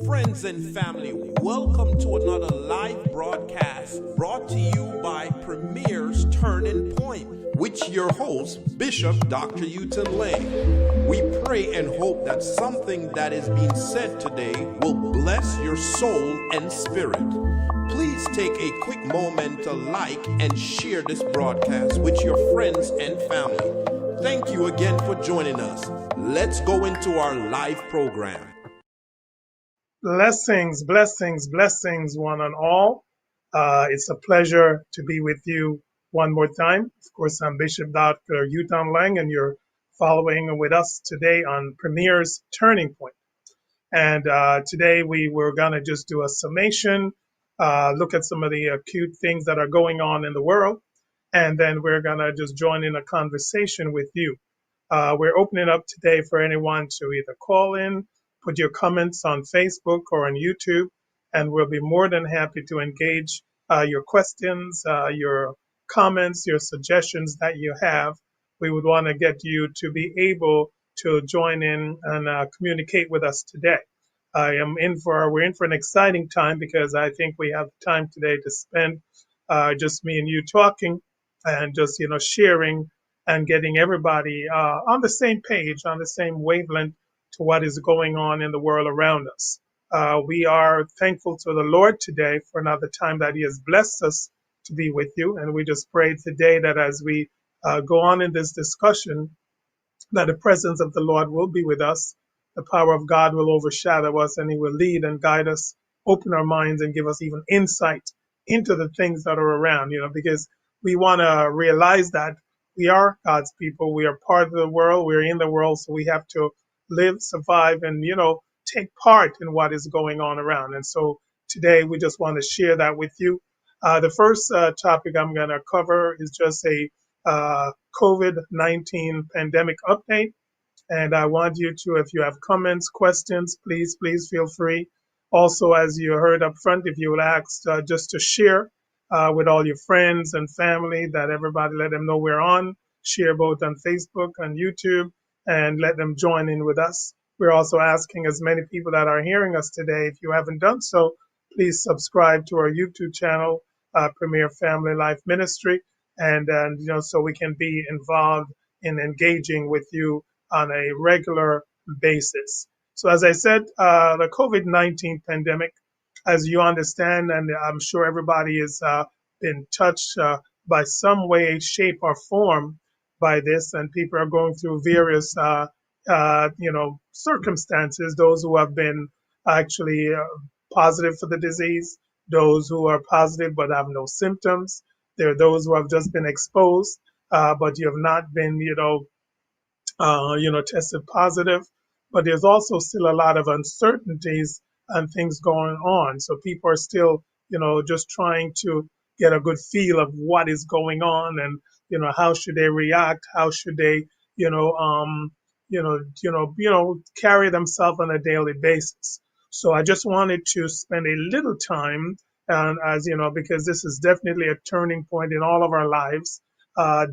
Friends and family, welcome to another live broadcast brought to you by Premier's Turning Point, with your host, Bishop Dr. Uton Lay. We pray and hope that something that is being said today will bless your soul and spirit. Please take a quick moment to like and share this broadcast with your friends and family. Thank you again for joining us. Let's go into our live program. Blessings, blessings, blessings, one and all. It's a pleasure to be with you one more time. Of course, I'm Bishop Dr. Uton Lang, and you're following with us today on Premier's Turning Point. And today we were going to just do a summation, look at some of the acute things that are going on in the world, and then we're going to just join in a conversation with you. We're opening up today for anyone to either call in, put your comments on Facebook or on YouTube, and we'll be more than happy to engage your questions, your comments, your suggestions that you have. We would want to get you to be able to join in and communicate with us today. We're in for an exciting time because I think we have time today to spend just me and you talking and just, sharing and getting everybody on the same page, on the same wavelength to what is going on in the world around us. We are thankful to the Lord today for another time that He has blessed us to be with you. And we just pray today that as we go on in this discussion, that the presence of the Lord will be with us. The power of God will overshadow us, and He will lead and guide us, open our minds, and give us even insight into the things that are around, because we want to realize that we are God's people. We are part of the world. We're in the world, so we have to live, survive, and, take part in what is going on around. And so today we just want to share that with you. The first topic I'm going to cover is just a COVID-19 pandemic update. And I want you to, if you have comments, questions, please feel free. Also, as you heard up front, if you would ask just to share with all your friends and family, that everybody let them know we're on. Share both on Facebook and YouTube, and let them join in with us. We're also asking as many people that are hearing us today, if you haven't done so, please subscribe to our YouTube channel, Premier Family Life Ministry, and so we can be involved in engaging with you on a regular basis. So as I said, the COVID-19 pandemic, as you understand, and I'm sure everybody has been touched by some way, shape, or form by this, and people are going through various, circumstances. Those who have been actually positive for the disease, those who are positive but have no symptoms. There are those who have just been exposed, but you have not been, tested positive. But there's also still a lot of uncertainties and things going on. So people are still, just trying to get a good feel of what is going on, and how should they react? How should they, carry themselves on a daily basis? So I just wanted to spend a little time, and as you know, because this is definitely a turning point in all of our lives,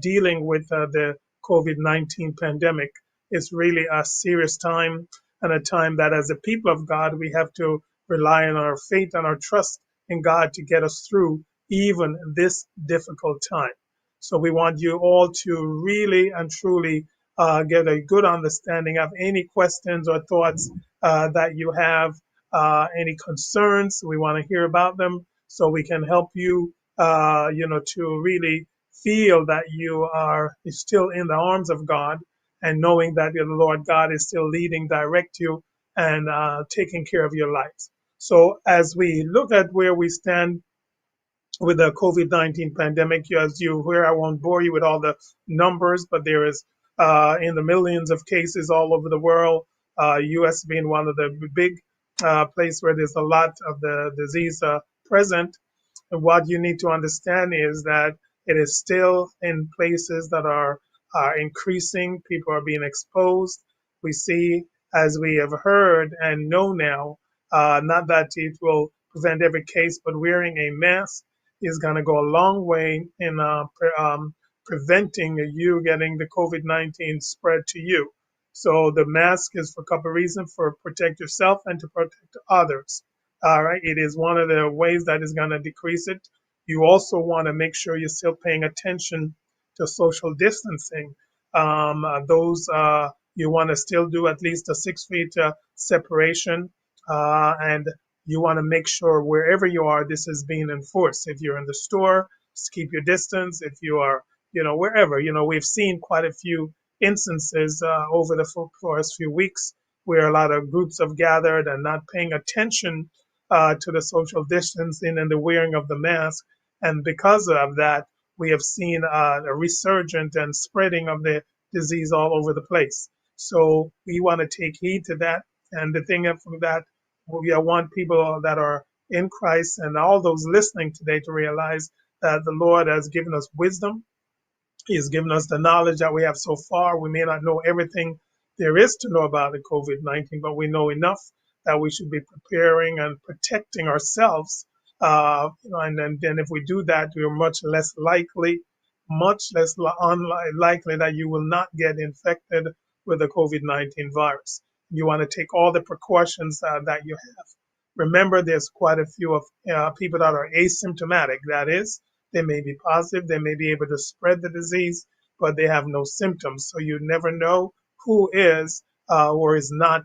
dealing with the COVID-19 pandemic. It's really a serious time, and a time that as a people of God, we have to rely on our faith and our trust in God to get us through even this difficult time. So we want you all to really and truly get a good understanding of any questions or thoughts that you have, any concerns. We want to hear about them so we can help you, to really feel that you are still in the arms of God, and knowing that the Lord God is still leading, direct you, and taking care of your lives. So as we look at where we stand with the COVID-19 pandemic, as you hear, I won't bore you with all the numbers, but there is in the millions of cases all over the world, U.S. being one of the big places where there's a lot of the disease present. And what you need to understand is that it is still in places that are increasing. People are being exposed. We see, as we have heard and know now, not that it will prevent every case, but wearing a mask is going to go a long way in preventing you getting the COVID-19 spread to you. So the mask is for a couple of reasons: for protect yourself and to protect others. All right, it is one of the ways that is going to decrease it. You also want to make sure you're still paying attention to social distancing. Those you want to still do at least a 6 feet separation, and you want to make sure wherever you are, this is being enforced. If you're in the store, just keep your distance. If you are, wherever, we've seen quite a few instances over the first few weeks where a lot of groups have gathered and not paying attention to the social distancing and the wearing of the mask. And because of that, we have seen a resurgent and spreading of the disease all over the place. So we want to take heed to that. And the thing from that, we want people that are in Christ and all those listening today to realize that the Lord has given us wisdom. He has given us the knowledge that we have so far. We may not know everything there is to know about the COVID-19, but we know enough that we should be preparing and protecting ourselves. And then if we do that, we're much less likely that you will not get infected with the COVID-19 virus. You want to take all the precautions that you have. Remember, there's quite a few of people that are asymptomatic. That is, they may be positive, they may be able to spread the disease, but they have no symptoms. So you never know who is or is not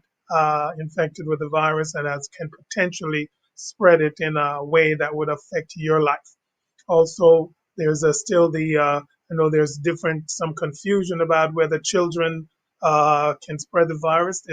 infected with the virus and can potentially spread it in a way that would affect your life. Also, there's still I know there's some confusion about whether children can spread the virus.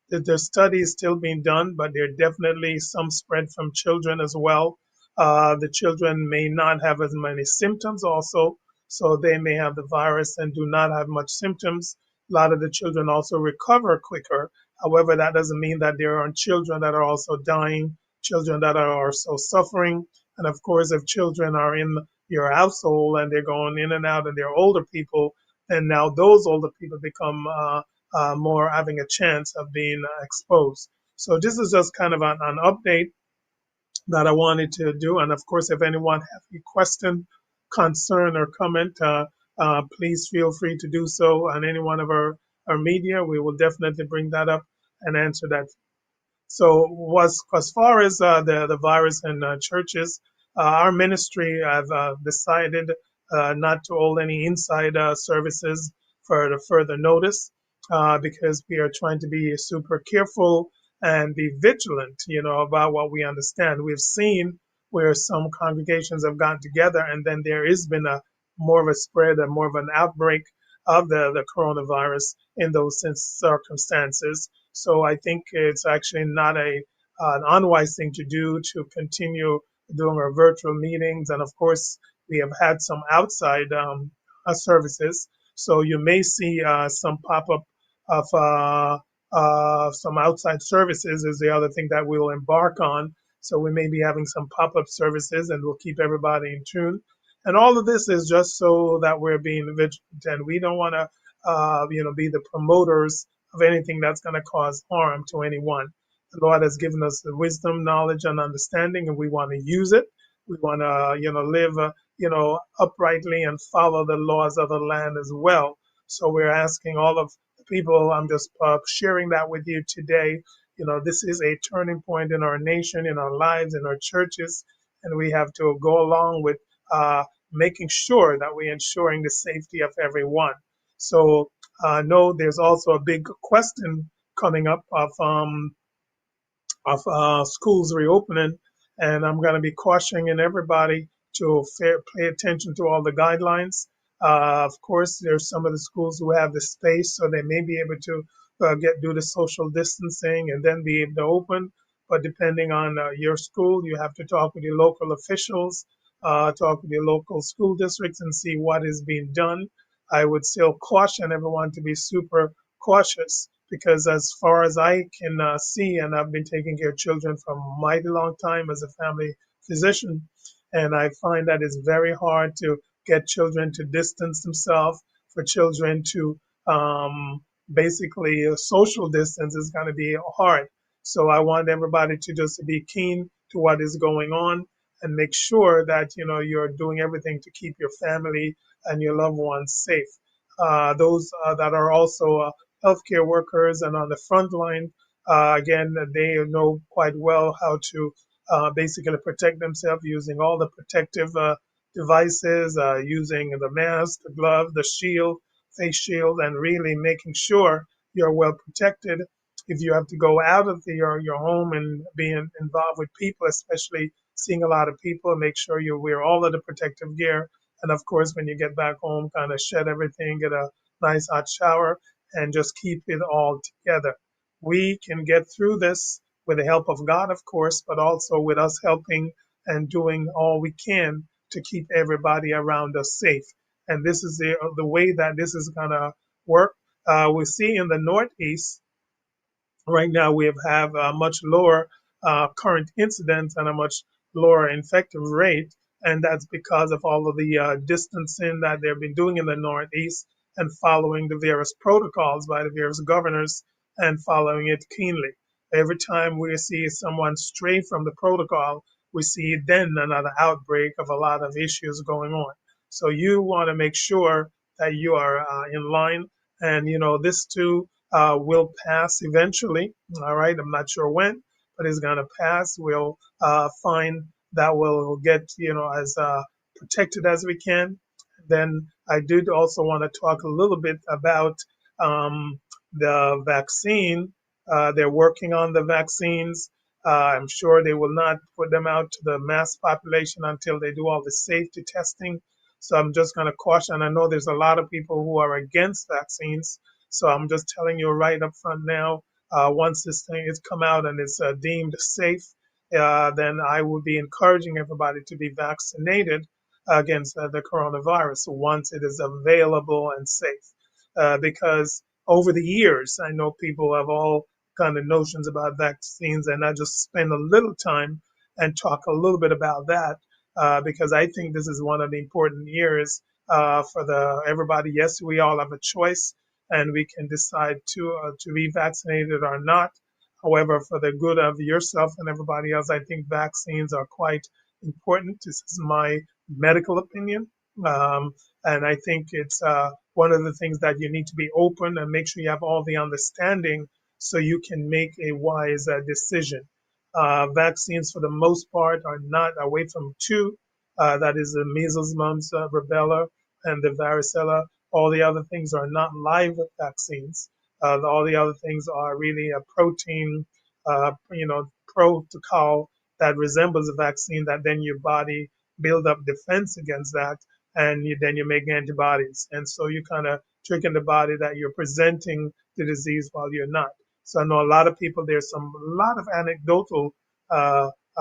The study is still being done, but there are definitely some spread from children as well. The children may not have as many symptoms also, so they may have the virus and do not have much symptoms. A lot of the children also recover quicker. However, that doesn't mean that there aren't children that are also dying, children that are also suffering. And of course, if children are in your household and they're going in and out and they're older people, then now those older people become more having a chance of being exposed. So this is just kind of an update that I wanted to do. And of course, if anyone has any question, concern, or comment, please feel free to do so on any one of our media. We will definitely bring that up and answer that. So as far as the virus in churches, our ministry have decided not to hold any inside services for the further notice because we are trying to be super careful and be vigilant, about what we understand. We've seen where some congregations have gotten together and then there has been more of a spread and more of an outbreak of the coronavirus in those circumstances. So I think it's actually not an unwise thing to do to continue doing our virtual meetings. And of course, we have had some outside services. So you may see some pop up of some outside services is the other thing that we will embark on. So we may be having some pop up services and we'll keep everybody in tune. And all of this is just so that we're being vigilant and we don't want to, be the promoters of anything that's going to cause harm to anyone. The Lord has given us the wisdom, knowledge, and understanding, and we want to use it. We want to, live, uprightly and follow the laws of the land as well. So we're asking all of the people, I'm just sharing that with you today. This is a turning point in our nation, in our lives, in our churches, and we have to go along with making sure that we're ensuring the safety of everyone. So no, there's also a big question coming up of schools reopening, and I'm going to be cautioning everybody to pay attention to all the guidelines. Of course, there's some of the schools who have the space, so they may be able to do the social distancing and then be able to open. But depending on your school, you have to talk with your local officials, talk with your local school districts, and see what is being done. I would still caution everyone to be super cautious because as far as I can see, and I've been taking care of children for a mighty long time as a family physician, and I find that it's very hard to get children to distance themselves, for children to basically social distance is going to be hard. So I want everybody to just be keen to what is going on and make sure that you're doing everything to keep your family and your loved ones safe. Those that are also healthcare workers and on the front line. Again, they know quite well how to basically protect themselves using all the protective devices, using the mask, the glove, the shield, face shield, and really making sure you're well protected. If you have to go out of your home and involved with people, especially seeing a lot of people, make sure you wear all of the protective gear. And of course, when you get back home, kind of shed everything, get a nice hot shower, and just keep it all together. We can get through this with the help of God, of course, but also with us helping and doing all we can to keep everybody around us safe. And this is the way that this is going to work. We see in the Northeast right now we have a much lower current incidence and a much lower infective rate, and that's because of all of the distancing that they've been doing in the Northeast and following the various protocols by the various governors and following it keenly. Every time we see someone stray from the protocol, we see then another outbreak of a lot of issues going on. So you want to make sure that you are in line, and this too will pass eventually. All right, I'm not sure when, but it's going to pass. We'll find that we'll get, as protected as we can. Then I did also want to talk a little bit about the vaccine. They're working on the vaccines. I'm sure they will not put them out to the mass population until they do all the safety testing. So I'm just going to caution. I know there's a lot of people who are against vaccines. So I'm just telling you right up front now, once this thing is come out and it's deemed safe, then I would be encouraging everybody to be vaccinated against the coronavirus once it is available and safe. Because over the years, I know people have all kind of notions about vaccines, and I just spend a little time and talk a little bit about that because I think this is one of the important years for the everybody. Yes, we all have a choice and we can decide to be vaccinated or not. However, for the good of yourself and everybody else, I think vaccines are quite important. This is my medical opinion. And I think it's one of the things that you need to be open and make sure you have all the understanding so you can make a wise decision. Vaccines, for the most part, are not away from two. That is the measles, mumps, rubella, and the varicella. All the other things are not live vaccines. All the other things are really a protein, protocol that resembles a vaccine that then your body build up defense against that, and then you make antibodies. And so you kind of trick in the body that you're presenting the disease while you're not. So I know a lot of people, there's a lot of anecdotal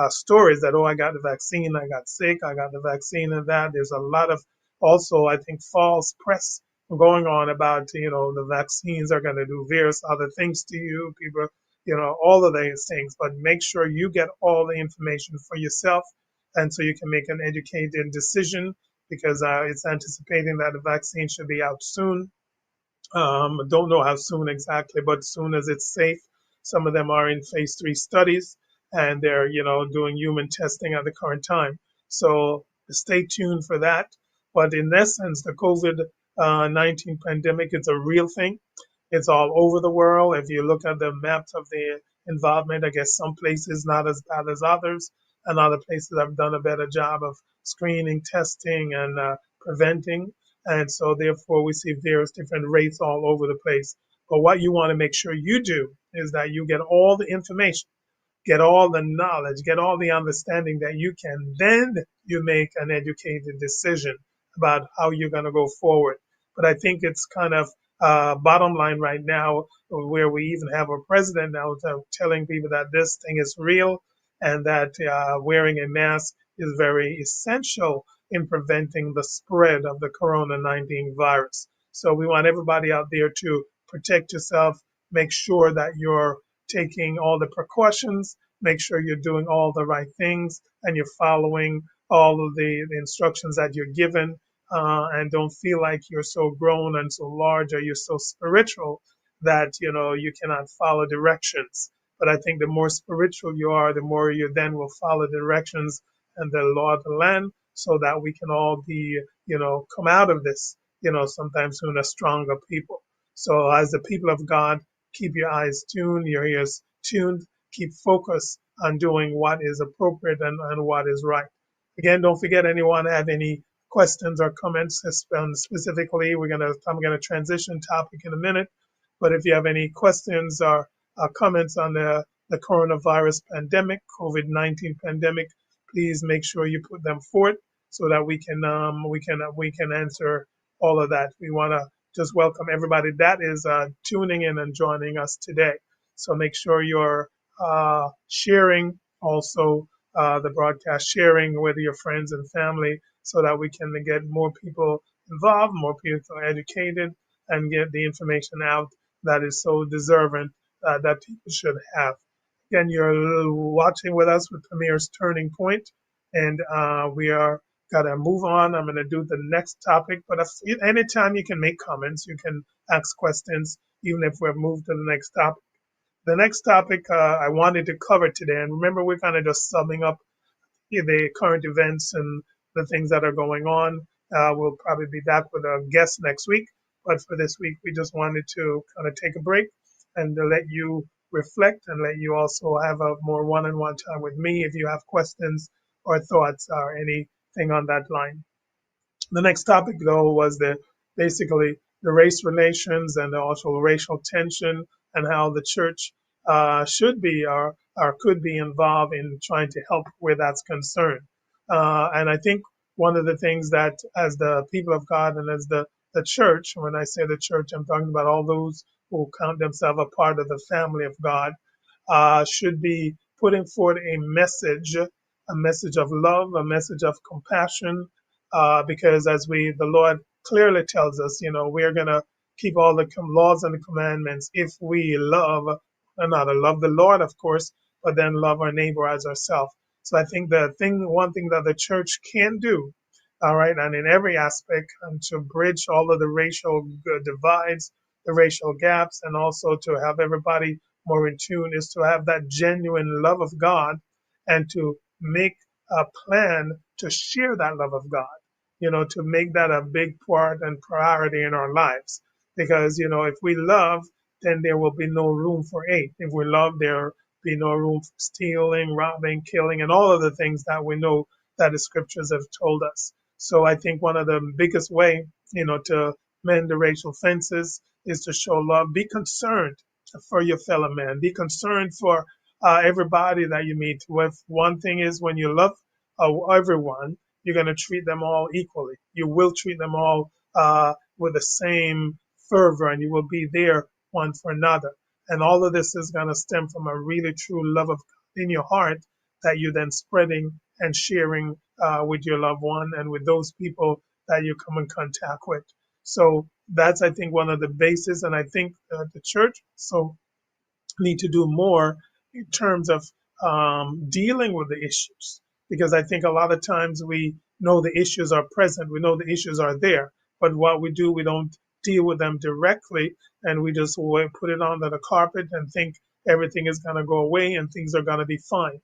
stories that, oh, I got the vaccine, I got sick, I got the vaccine and that. There's a lot of also, I think, false press going on about, the vaccines are going to do various other things to you, people, all of these things. But make sure you get all the information for yourself, and so you can make an educated decision because it's anticipating that the vaccine should be out soon. Don't know how soon exactly, but soon as it's safe. Some of them are in phase 3 studies, and they're, doing human testing at the current time. So stay tuned for that. But in essence, the COVID-19 pandemic is a real thing. It's all over the world. If you look at the maps of the involvement, I guess some places not as bad as others, and other places have done a better job of screening, testing, and preventing. And so therefore we see various different rates all over the place. But what you want to make sure you do is that you get all the information, get all the knowledge, get all the understanding that you can. Then you make an educated decision about how you're going to go forward. But I think it's kind of bottom line right now, where we even have a president now telling people that this thing is real and that wearing a mask is very essential in preventing the spread of the corona-19 virus. So we want everybody out there to protect yourself, make sure that you're taking all the precautions, make sure you're doing all the right things and you're following all of the instructions that you're given, and don't feel like you're so grown and so large or you're so spiritual that you cannot follow directions. But I think the more spiritual you are, the more you then will follow directions and the law of the land, so that we can all be, come out of this, sometime soon a stronger people. So as the people of God, keep your eyes tuned, your ears tuned, keep focused on doing what is appropriate and what is right. Again, don't forget anyone have any questions or comments specifically. I'm gonna transition topic in a minute, but if you have any questions or comments on the coronavirus pandemic, COVID-19 pandemic, please make sure you put them forth so that we can answer all of that. We want to just welcome everybody that is tuning in and joining us today. So make sure you're sharing also the broadcast, sharing with your friends and family so that we can get more people involved, more people educated, and get the information out that is so deserving that people should have. Again, you're watching with us with Premier's Turning Point, and we are gotta move on. I'm gonna do the next topic, but anytime you can make comments, you can ask questions, even if we've moved to the next topic. The next topic I wanted to cover today, and remember, we're kind of just summing up the current events and the things that are going on. We'll probably be back with a guest next week, but for this week, we just wanted to kind of take a break and to let you reflect and let you also have a more one-on-one time with me if you have questions or thoughts or anything on that line. The next topic, though, was basically the race relations and also racial tension and how the church should be or could be involved in trying to help where that's concerned. And I think one of the things that, as the people of God and as the church, when I say the church, I'm talking about all those who count themselves a part of the family of God, should be putting forth a message of love, a message of compassion, because as the Lord clearly tells us, we're going to keep all the laws and the commandments if we love another. Love the Lord, of course, but then love our neighbor as ourselves. So I think one thing that the church can do, all right, and in every aspect, and to bridge all of the racial divides, the racial gaps, and also to have everybody more in tune, is to have that genuine love of God and to make a plan to share that love of God, to make that a big part and priority in our lives. Because, if we love, then there will be no room for hate. If we love, there will be no room for stealing, robbing, killing, and all of the things that we know that the scriptures have told us. So I think one of the biggest way, to mend the racial fences is to show love. Be concerned for your fellow man. Be concerned for everybody that you meet with. One thing is, when you love everyone, you're going to treat them all equally. You will treat them all with the same fervor, and you will be there one for another. And all of this is going to stem from a really true love of God in your heart that you're then spreading and sharing with your loved one and with those people that you come in contact with. So that's, I think, one of the bases. And I think the church need to do more in terms of dealing with the issues, because I think a lot of times we know the issues are present, we know the issues are there, but what we do, we don't deal with them directly, and we just put it under the carpet and think everything is going to go away and things are going to be fine.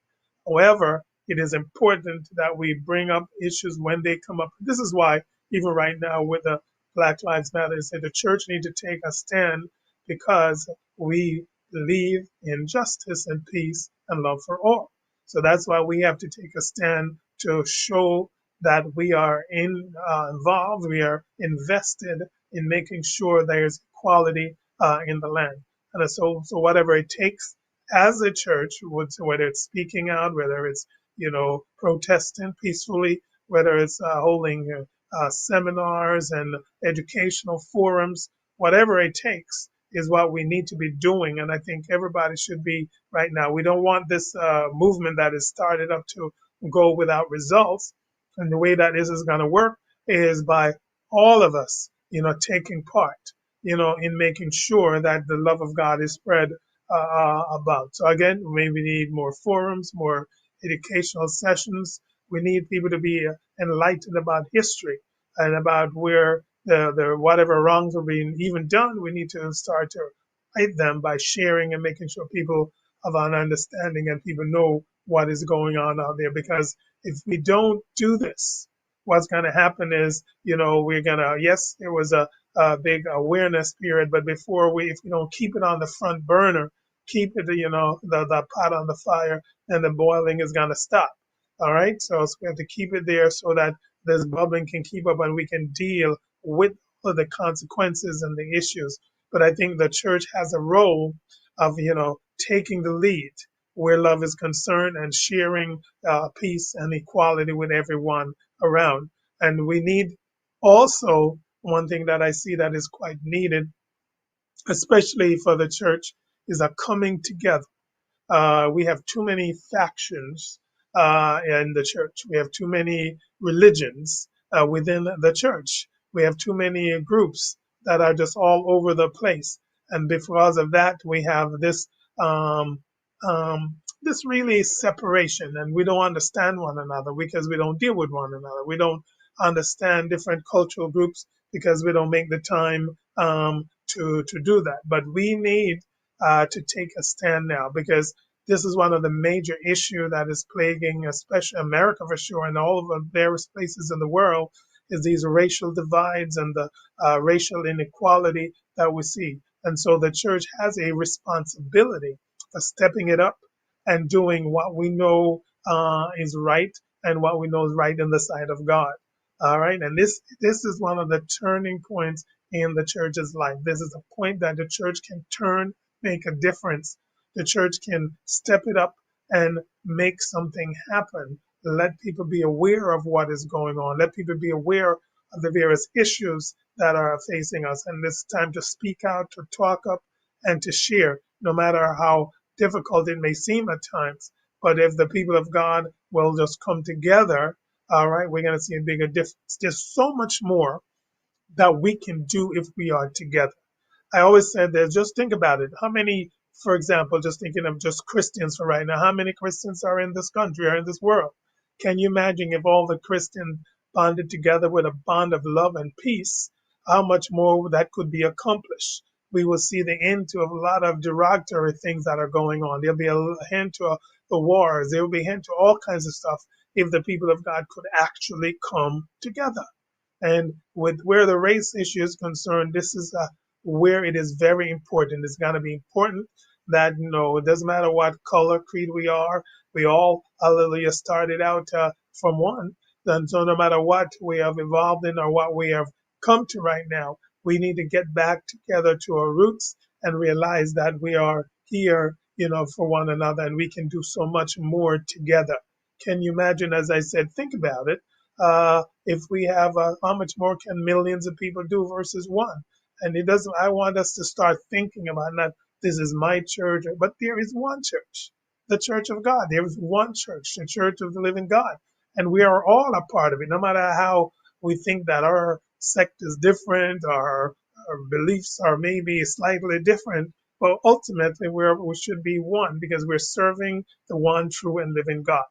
However, it is important that we bring up issues when they come up. This is why, even right now with the Black Lives Matter, I say the church need to take a stand, because we believe in justice and peace and love for all. So that's why we have to take a stand to show that we are involved, we are invested in making sure there's equality in the land. And so whatever it takes as a church, whether it's speaking out, whether it's protesting peacefully, whether it's holding seminars and educational forums, whatever it takes is what we need to be doing. And I think everybody should be right now. We don't want this movement that is started up to go without results. And the way that this is going to work is by all of us, taking part, in making sure that the love of God is spread about. So again, maybe we need more forums, more educational sessions. We need people to be enlightened about history and about where the whatever wrongs are being even done. We need to start to right them by sharing and making sure people have an understanding and people know what is going on out there. Because if we don't do this, what's going to happen is, we're going to, yes, there was a big awareness period. But before if we don't keep it on the front burner, keep it, the pot on the fire, then the boiling is going to stop. All right. So we have to keep it there so that this bubbling can keep up and we can deal with the consequences and the issues. But I think the church has a role of, taking the lead where love is concerned and sharing peace and equality with everyone around. And we need also one thing that I see that is quite needed, especially for the church, is a coming together. We have too many factions in the church. We have too many religions within the church. We have too many groups that are just all over the place. And because of that, we have um, this really separation, and we don't understand one another because we don't deal with one another. We don't understand different cultural groups because we don't make the time to do that. But we need to take a stand now because this is one of the major issues that is plaguing, especially America for sure, and all of the various places in the world, is these racial divides and the racial inequality that we see. And so the church has a responsibility for stepping it up and doing what we know is right and what we know is right in the sight of God. All right, and this is one of the turning points in the church's life. This is a point that the church can turn, make a difference. The church can step it up and make something happen. Let people be aware of what is going on. Let people be aware of the various issues that are facing us. And it's time to speak out, to talk up, and to share, no matter how difficult it may seem at times. But if the people of God will just come together, all right, we're going to see a bigger difference. There's so much more that we can do if we are together. I always said that just think about it. How many, for example, just thinking of just Christians for right now, how many Christians are in this country or in this world? Can you imagine if all the Christians bonded together with a bond of love and peace, how much more that could be accomplished? We will see the end to a lot of derogatory things that are going on. There'll be a end to the wars. There will be an end to all kinds of stuff if the people of God could actually come together. And with where the race issue is concerned, this is where it is very important. It's going to be important that, it doesn't matter what color, creed we all, hallelujah, started out from one. And so no matter what we have evolved in or what we have come to right now, we need to get back together to our roots and realize that we are here, for one another, and we can do so much more together. Can you imagine, as I said, think about it. If we have, how much more can millions of people do versus one? And it doesn't, I want us to start thinking about not this is my church, but there is one church, the church of God. There is one church, the church of the living God. And we are all a part of it, no matter how we think that our sect is different, our beliefs are maybe slightly different. But ultimately, we should be one because we're serving the one true and living God.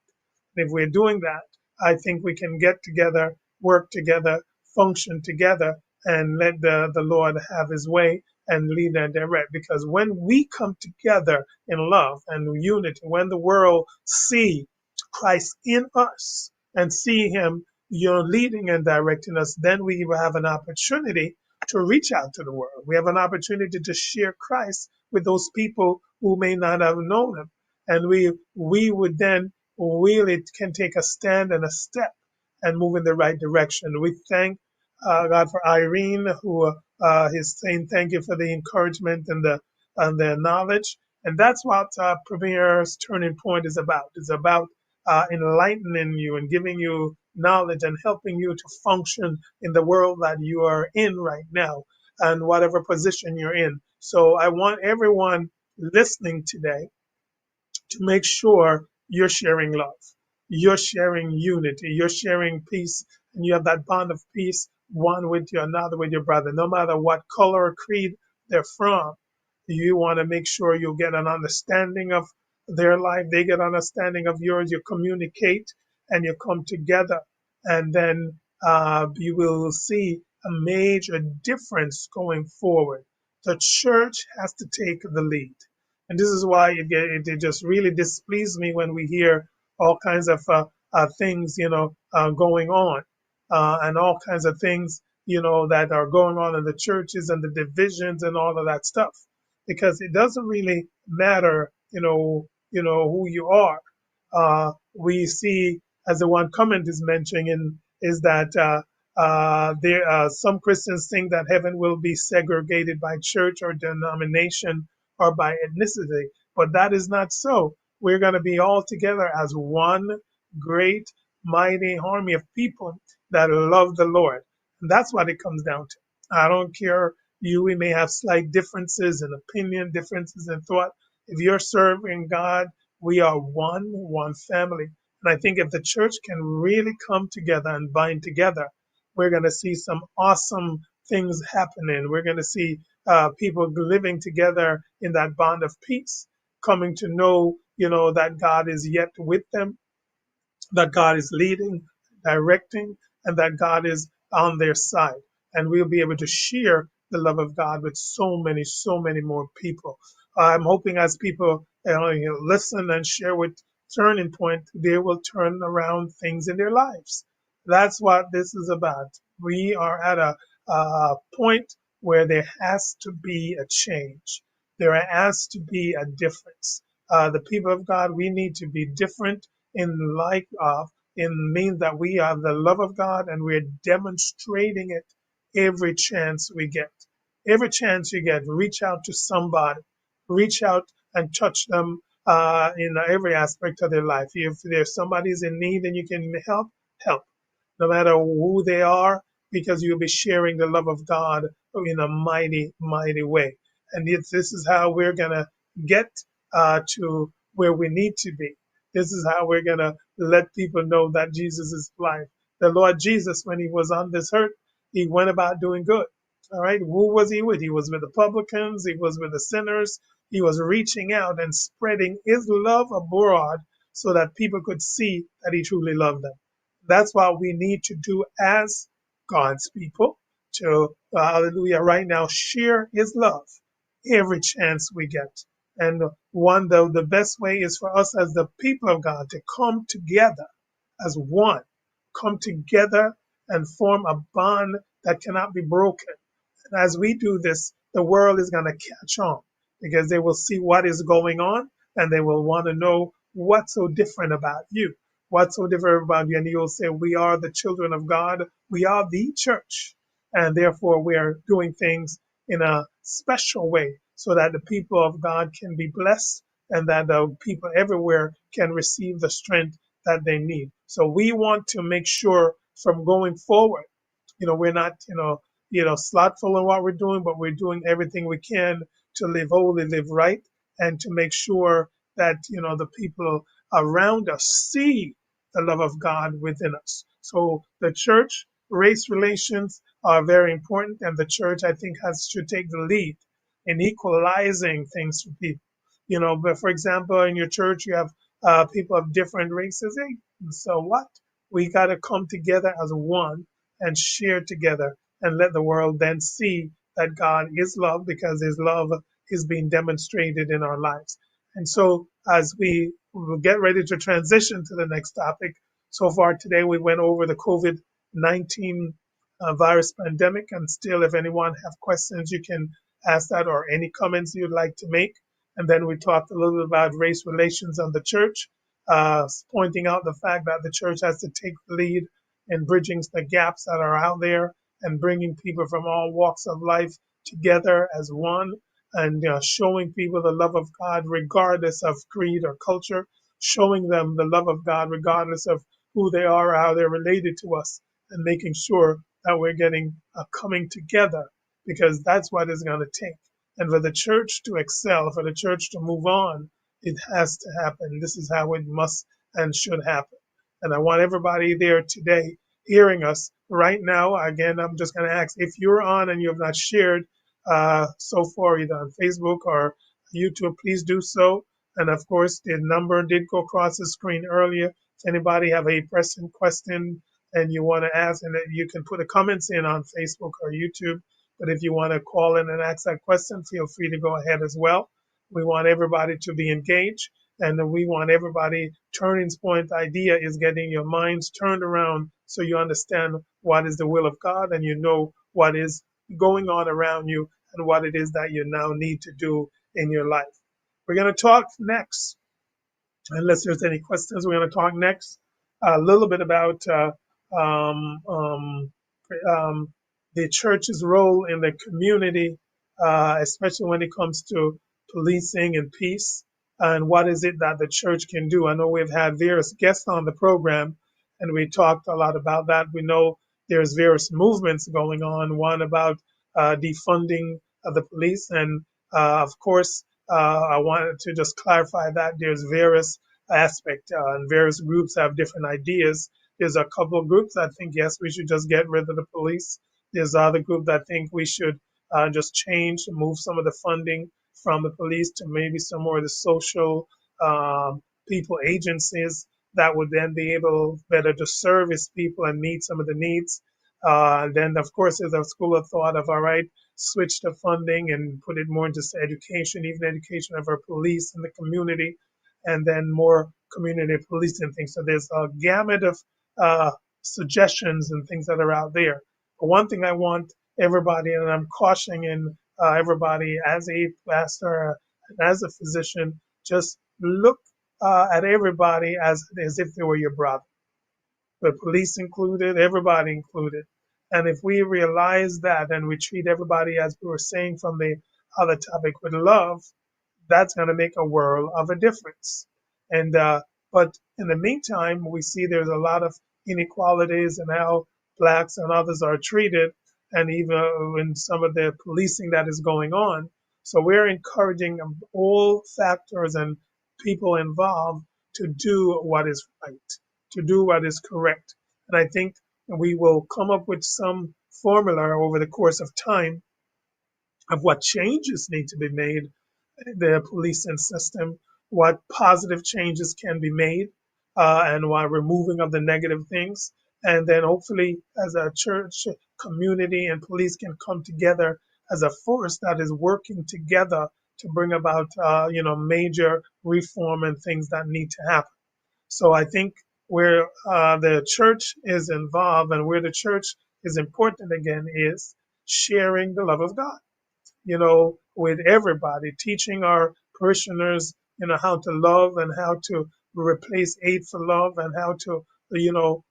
And if we're doing that, I think we can get together, work together, function together, and let the Lord have his way and lead and direct. Because when we come together in love and unity, when the world see Christ in us and see him, leading and directing us, then we will have an opportunity to reach out to the world. We have an opportunity to share Christ with those people who may not have known him. And we would then really can take a stand and a step and move in the right direction. We thank God for Irene, who is saying thank you for the encouragement and the knowledge. And that's what Premier's Turning Point is about. It's about enlightening you and giving you knowledge and helping you to function in the world that you are in right now and whatever position you're in. So I want everyone listening today to make sure you're sharing love, you're sharing unity, you're sharing peace, and you have that bond of peace, one with you, another with your brother, no matter what color or creed they're from. You want to make sure you get an understanding of their life, they get understanding of yours, you communicate and you come together, and then you will see a major difference going forward. The church has to take the lead. And this is why it just really displeases me when we hear all kinds of things, going on, and all kinds of things, that are going on in the churches and the divisions and all of that stuff, because it doesn't really matter, who you are. We see, as the one comment is mentioning, is that there some Christians think that heaven will be segregated by church or denomination or by ethnicity, but that is not so. We're going to be all together as one great, mighty army of people that love the Lord. And that's what it comes down to. I don't care. We may have slight differences in opinion, differences in thought. If you're serving God, we are one family. And I think if the church can really come together and bind together, we're going to see some awesome things happening. We're going to see people living together in that bond of peace, coming to know, that God is yet with them, that God is leading, directing, and that God is on their side. And we'll be able to share the love of God with so many more people. I'm hoping as people listen and share with Turning Point, they will turn around things in their lives. That's what this is about. We are at a point where there has to be a change. There has to be a difference. The people of God, we need to be different in light of, in means that we have the love of God and we're demonstrating it every chance we get. Every chance you get, reach out to somebody, reach out and touch them in every aspect of their life. If there's somebody's in need and you can help, help, no matter who they are, because you'll be sharing the love of God in a mighty, mighty way. And this is how we're going to get to where we need to be. This is how we're going to let people know that Jesus is life. The Lord Jesus, when he was on this earth, he went about doing good. All right. Who was he with? He was with the publicans. He was with the sinners. He was reaching out and spreading his love abroad so that people could see that he truly loved them. That's what we need to do as God's people to, hallelujah, right now, share his love every chance we get. And the best way is for us as the people of God to come together as one, come together and form a bond that cannot be broken. And as we do this, the world is going to catch on because they will see what is going on and they will want to know what's so different about you. What's so different about you? And you'll say, we are the children of God. We are the church. And therefore, we are doing things in a special way so that the people of God can be blessed and that the people everywhere can receive the strength that they need. So we want to make sure from going forward, we're not, slothful in what we're doing, but we're doing everything we can to live holy, live right, and to make sure that, the people around us see the love of God within us. So the church, race relations are very important, and the church, I think, should take the lead in equalizing things for people. But for example, in your church, you have people of different races. Hey, so what? We got to come together as one and share together and let the world then see that God is love because his love is being demonstrated in our lives. And so as we will get ready to transition to the next topic, so far today we went over the COVID-19 virus pandemic, and still if anyone have questions, you can ask that or any comments you'd like to make. And then we talked a little bit about race relations on the church, pointing out the fact that the church has to take the lead in bridging the gaps that are out there and bringing people from all walks of life together as one and showing people the love of God regardless of creed or culture, showing them the love of God regardless of who they are or how they're related to us, and making sure that we're getting coming together because that's what it's going to take. And for the church to excel, for the church to move on, it has to happen. This is how it must and should happen. And I want everybody there today hearing us right now. Again, I'm just going to ask if you're on and you have not shared so far either on Facebook or YouTube, please do so. And of course, the number did go across the screen earlier. If anybody have a pressing question and you want to ask, and you can put the comments in on Facebook or YouTube. But if you want to call in and ask that question, feel free to go ahead as well. We want everybody to be engaged. And we want everybody, Turning Point idea is getting your minds turned around so you understand what is the will of God and you know what is going on around you and what it is that you now need to do in your life. We're going to talk next, unless there's any questions, we're going to talk next a little bit about um, um, um, the church's role in the community, especially when it comes to policing and peace, and what is it that the church can do. I know we've had various guests on the program, and we talked a lot about that. We know there's various movements going on, one about defunding of the police, and of course, I wanted to just clarify that there's various aspect and various groups have different ideas. There's a couple of groups that think, yes, we should just get rid of the police. There's other group that think we should just change, move some of the funding from the police to maybe some more of the social people agencies that would then be able better to service people and meet some of the needs. Then, of course, there's a school of thought of, all right, switch the funding and put it more into education, even education of our police in the community, and then more community policing things. So there's a gamut of uh, suggestions and things that are out there. But one thing I want everybody, and I'm cautioning everybody as a pastor and as a physician, just look at everybody as if they were your brother, the police included, everybody included. And if we realize that and we treat everybody, as we were saying from the other topic, with love, that's going to make a world of a difference. And but in the meantime, we see there's a lot of inequalities in how blacks and others are treated, and even in some of the policing that is going on. So we're encouraging all factors and people involved to do what is right, to do what is correct. And I think we will come up with some formula over the course of time of what changes need to be made in the policing system, what positive changes can be made, and while removing of the negative things. And then hopefully, as a church, community, and police can come together as a force that is working together to bring about, major reform and things that need to happen. So I think where the church is involved and where the church is important again is sharing the love of God, with everybody, teaching our parishioners, how to love and how to replace hate for love and how to,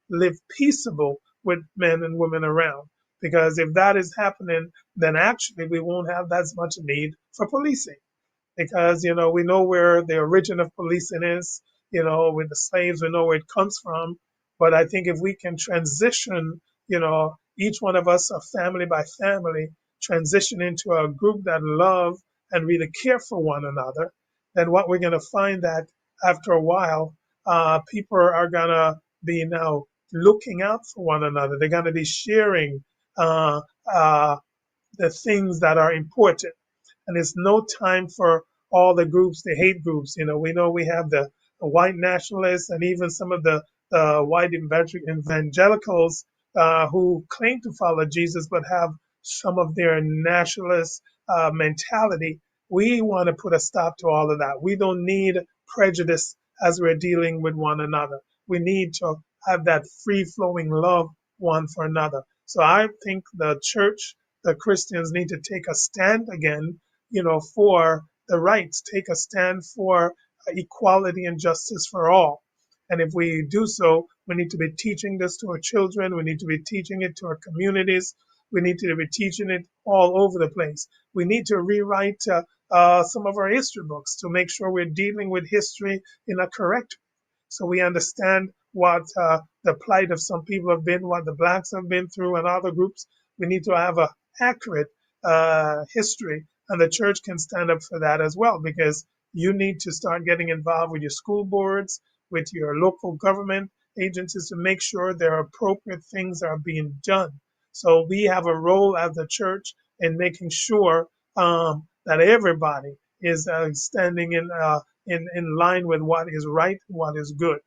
live peaceable with men and women around. Because if that is happening, then actually we won't have that much need for policing because we know where the origin of policing is. With the slaves, we know where it comes from. But I think if we can transition, each one of us, family by family, transition into a group that love and really care for one another, then what we're going to find that after a while, people are going to be now looking out for one another. They're going to be sharing uh, uh, the things that are important, and it's no time for all the groups, the hate groups. We know we have the white nationalists and even some of the white evangelicals who claim to follow Jesus but have some of their nationalist mentality. We want to put a stop to all of that. We don't need prejudice as we're dealing with one another. We need to have that free flowing love one for another. So I think the church, the Christians need to take a stand again, for the rights, take a stand for equality and justice for all. And if we do so, we need to be teaching this to our children. We need to be teaching it to our communities. We need to be teaching it all over the place. We need to rewrite some of our history books to make sure we're dealing with history in a correct way. So we understand what the plight of some people have been, what the blacks have been through, and other groups. We need to have a accurate history, and the church can stand up for that as well, because you need to start getting involved with your school boards, with your local government agencies to make sure there are appropriate things are being done. So we have a role as the church in making sure that everybody is standing in line with what is right, what is good,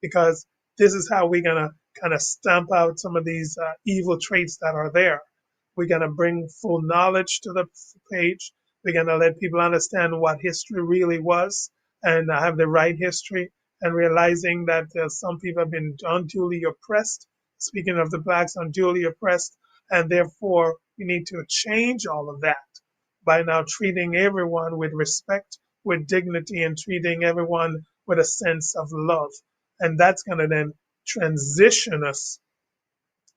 because this is how we're gonna kind of stamp out some of these evil traits that are there. We're gonna bring full knowledge to the page. We're gonna let people understand what history really was, and have the right history, and realizing that some people have been unduly oppressed. Speaking of the blacks, unduly oppressed, and therefore we need to change all of that by now treating everyone with respect, with dignity, and treating everyone with a sense of love. And that's going to then transition us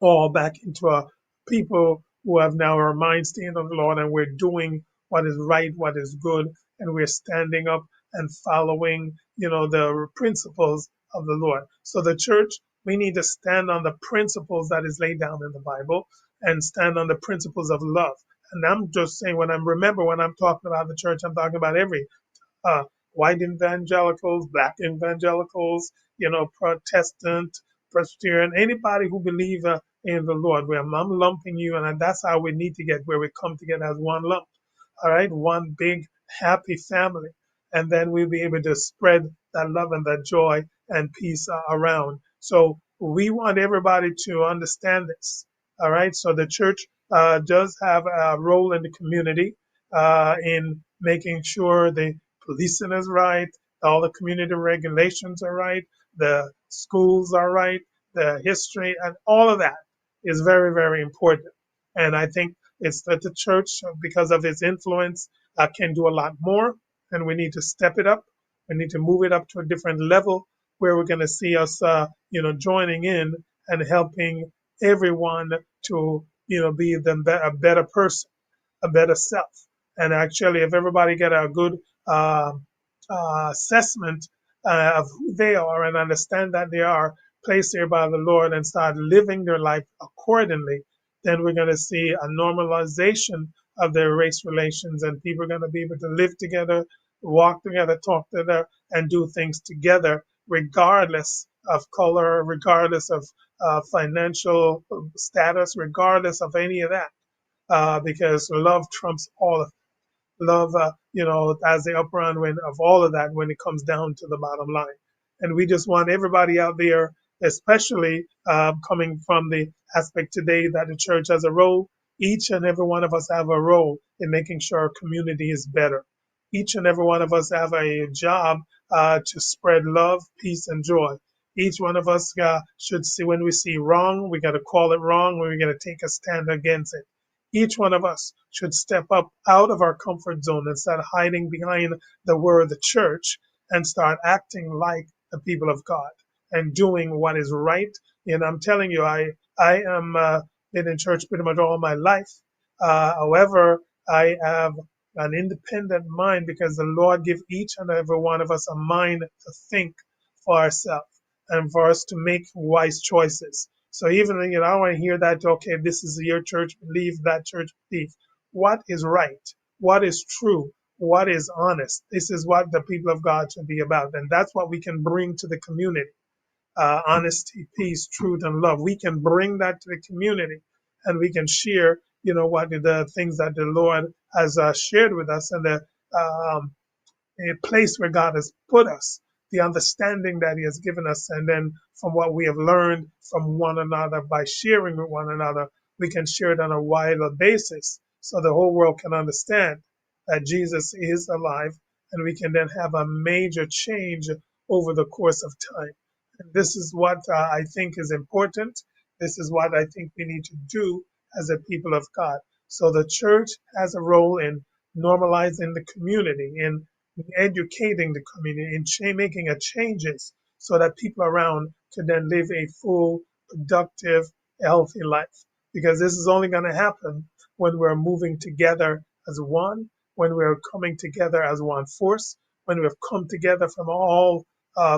all back into a people who have now our minds stayed on the Lord, and we're doing what is right, what is good, and we're standing up and following, the principles of the Lord. So the church, we need to stand on the principles that is laid down in the Bible and stand on the principles of love. And I'm just saying, when I'm talking about the church, I'm talking about every uh, white evangelicals, black evangelicals, Protestant, Presbyterian, anybody who believe in the Lord. Where I'm lumping you, and that's how we need to get where we come together as one lump. All right, one big happy family, and then we'll be able to spread that love and that joy and peace around. So we want everybody to understand this. All right, so the church does have a role in the community in making sure the policing is right, all the community regulations are right, the schools are right, the history, and all of that is very, very important. And I think it's that the church, because of its influence, can do a lot more, and we need to step it up. We need to move it up to a different level where we're going to see us, joining in and helping everyone to, be a better person, a better self. And actually, if everybody get a good uh, assessment of who they are and understand that they are placed here by the Lord and start living their life accordingly, then we're going to see a normalization of their race relations, and people are going to be able to live together, walk together, talk together, and do things together, regardless of color, regardless of financial status, regardless of any of that, because love trumps all of love, as the upper end when of all of that when it comes down to the bottom line. And we just want everybody out there, especially coming from the aspect today that the church has a role. Each and every one of us have a role in making sure our community is better. Each and every one of us have a job to spread love, peace, and joy. Each one of us should see when we see wrong, we got to call it wrong. When we got to take a stand against it. Each one of us should step up out of our comfort zone and start hiding behind the word of the church and start acting like the people of God and doing what is right. And I'm telling you, I am been in church pretty much all my life. However, I have an independent mind because the Lord give each and every one of us a mind to think for ourselves and for us to make wise choices. So even, I want to hear that, okay, this is your church belief, that church belief. What is right? What is true? What is honest? This is what the people of God should be about. And that's what we can bring to the community. Honesty, peace, truth, and love. We can bring that to the community and we can share, what the things that the Lord has shared with us and the a place where God has put us, the understanding that He has given us, and then from what we have learned from one another by sharing with one another, we can share it on a wider basis so the whole world can understand that Jesus is alive, and we can then have a major change over the course of time. And this is what I think is important. This is what I think we need to do as a people of God. So the church has a role in normalizing the community, in educating the community, in making a changes so that people around can then live a full, productive, healthy life. Because this is only going to happen when we're moving together as one, when we're coming together as one force, when we've come together from all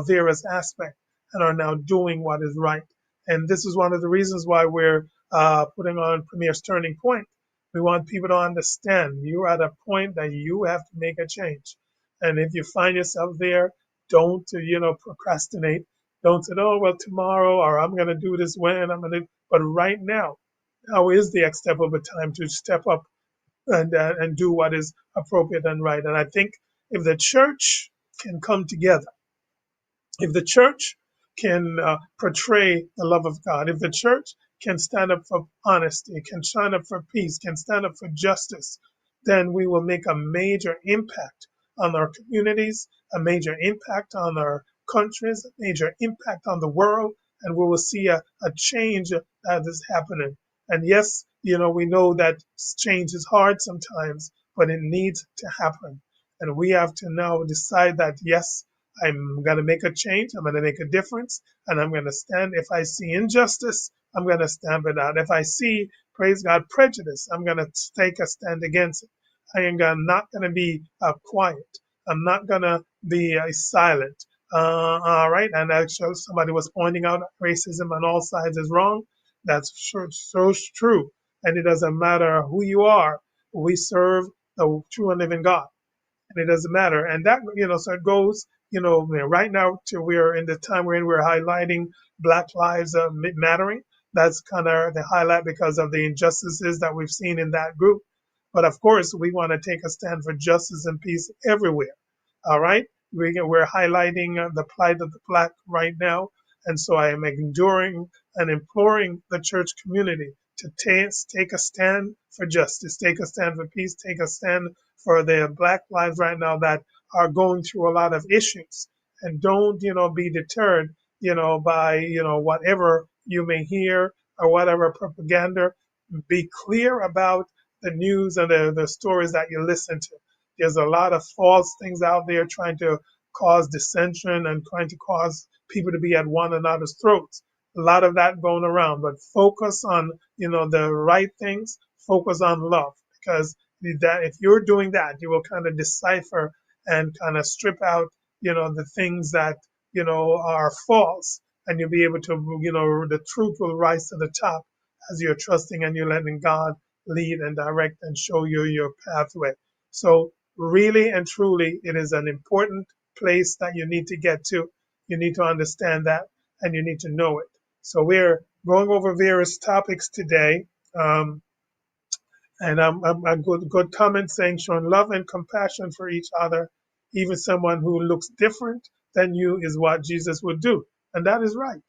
various aspects and are now doing what is right. And this is one of the reasons why we're putting on Premier's Turning Point. We want people to understand you're at a point that you have to make a change. And if you find yourself there, don't, procrastinate. Don't say, oh, well, tomorrow, or I'm going to do this when, but right now is the acceptable time to step up and do what is appropriate and right. And I think if the church can come together, if the church can portray the love of God, if the church can stand up for honesty, can stand up for peace, can stand up for justice, then we will make a major impact on our communities, a major impact on our countries, a major impact on the world, and we will see a change that is happening. And yes, we know that change is hard sometimes, but it needs to happen. And we have to now decide that, yes, I'm going to make a change, I'm going to make a difference, and I'm going to stand. If I see injustice, I'm going to stand with that. If I see, praise God, prejudice, I'm going to take a stand against it. I am not going to be quiet. I'm not going to be silent. All right. And actually, somebody was pointing out racism on all sides is wrong. That's so true. And it doesn't matter who you are. We serve the true and living God, and it doesn't matter. And that, so it goes, right now to we're in the time we're in, we're highlighting Black Lives Mattering. That's kind of the highlight because of the injustices that we've seen in that group. But of course, we want to take a stand for justice and peace everywhere. All right. We're highlighting the plight of the Black right now. And so I am enduring and imploring the church community to take a stand for justice, take a stand for peace, take a stand for the Black lives right now that are going through a lot of issues. And don't, be deterred, by, whatever you may hear or whatever propaganda. Be clear about the news and the stories that you listen to. There's a lot of false things out there trying to cause dissension and trying to cause people to be at one another's throats. A lot of that going around, but focus on, the right things, focus on love, because that if you're doing that, you will kind of decipher and kind of strip out, the things that, are false, and you'll be able to, the truth will rise to the top as you're trusting and you're letting God lead and direct and show you your pathway. So really and truly, it is an important place that you need to get to. You need to understand that and you need to know it. So we're going over various topics today. And a good comment saying showing love and compassion for each other, even someone who looks different than you, is what Jesus would do. And that is right.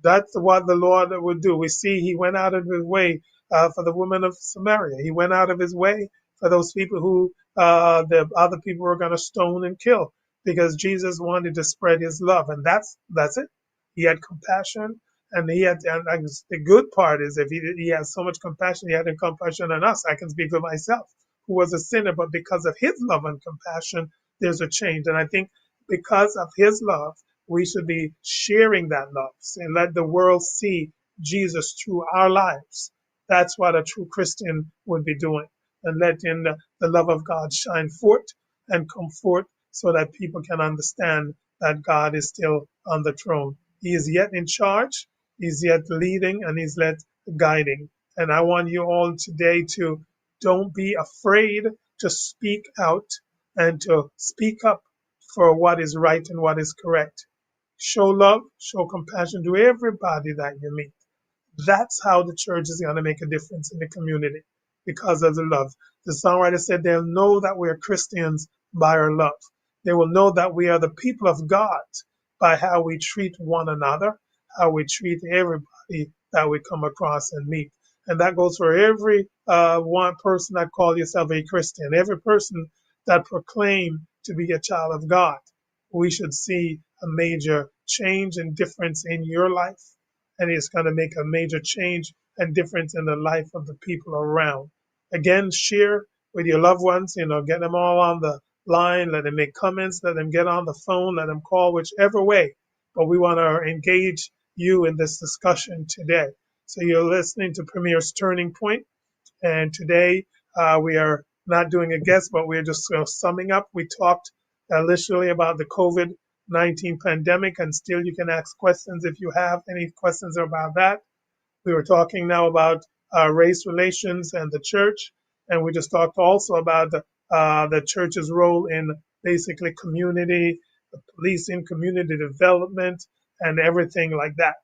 That's what the Lord would do. We see he went out of his way for the woman of Samaria. He went out of his way for those people who the other people were going to stone and kill, because Jesus wanted to spread his love. And that's it. He had compassion. And the good part is, if he has so much compassion, he had compassion on us. I can speak for myself, who was a sinner, but because of his love and compassion, there's a change. And I think because of his love, we should be sharing that love and let the world see Jesus through our lives. That's what a true Christian would be doing, and letting the love of God shine forth and come forth so that people can understand that God is still on the throne. He is yet in charge. He's yet leading and he's yet guiding. And I want you all today to don't be afraid to speak out and to speak up for what is right and what is correct. Show love, show compassion to everybody that you meet. That's how the church is going to make a difference in the community, because of the love. The songwriter said they'll know that we're Christians by our love. They will know that we are the people of God by how we treat one another, how we treat everybody that we come across and meet. And that goes for every one person that calls yourself a Christian, every person that proclaim to be a child of God. We should see a major change and difference in your life, and it's going to make a major change and difference in the life of the people around. Again, share with your loved ones, get them all on the line, let them make comments, let them get on the phone, let them call, whichever way. But we want to engage you in this discussion today. So you're listening to Premier's Turning Point, and today we are not doing a guest, but we're just summing up. We talked initially about the COVID-19 pandemic, and still you can ask questions if you have any questions about that. We were talking now about race relations and the church, and we just talked also about the church's role in basically community policing, community development, and everything like that.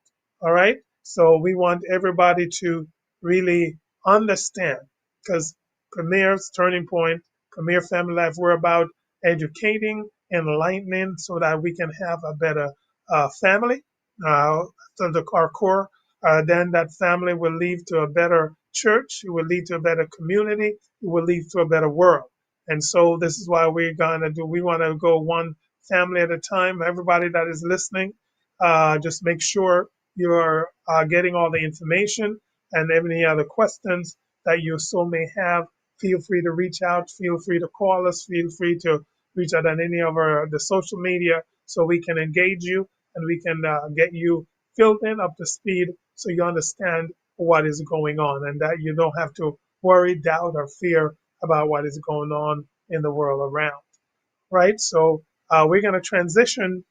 All right. So we want everybody to really understand, because Premier's Turning Point, Premier Family Life, we're about educating, enlightening, so that we can have a better family. So our core, then that family will lead to a better church. It will lead to a better community. It will lead to a better world. And so this is why we want to go one family at a time. Everybody that is listening, just make sure you're getting all the information, and any other questions that you so may have, feel free to reach out, feel free to call us, feel free to reach out on any of the social media so we can engage you and we can get you filled in up to speed so you understand what is going on and that you don't have to worry, doubt, or fear about what is going on in the world around. Right? So we're going to transition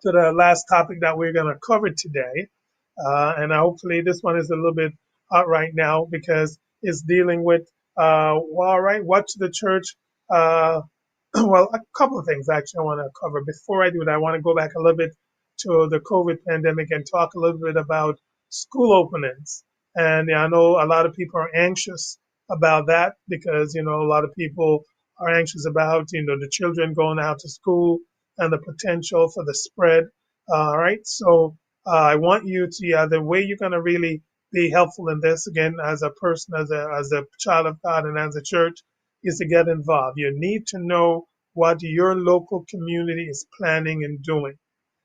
to the last topic that we're going to cover today. And hopefully this one is a little bit hot right now because it's dealing with, all right, what should the church, well, a couple of things actually I want to cover. Before I do that, I want to go back a little bit to the COVID pandemic and talk a little bit about school openings. And yeah, I know a lot of people are anxious about that because, a lot of people are anxious about, the children going out to school and the potential for the spread. All right. So I want you to, the way you're going to really be helpful in this, again, as a person, as a child of God and as a church, is to get involved. You need to know what your local community is planning and doing.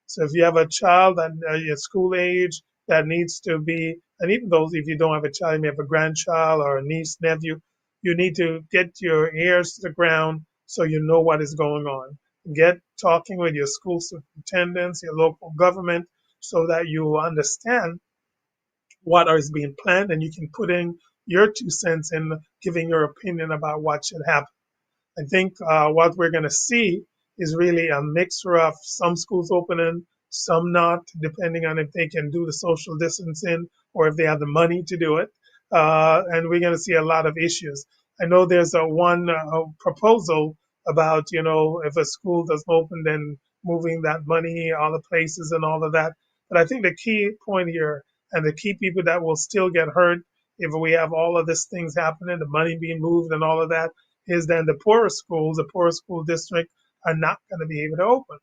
So if you have a child at your school age that needs to be, and even those if you don't have a child, you may have a grandchild or a niece, nephew, you need to get your ears to the ground so you know what is going on. Get talking with your school superintendents, your local government, so that you understand what is being planned and you can put in your 2 cents in giving your opinion about what should happen. I think what we're going to see is really a mixture of some schools opening, some not, depending on if they can do the social distancing or if they have the money to do it. And we're going to see a lot of issues. I know there's one proposal about, if a school doesn't open, then moving that money, all the places and all of that. But I think the key point here and the key people that will still get hurt if we have all of these things happening, the money being moved and all of that, is then the poorest schools, the poorest school district are not going to be able to open.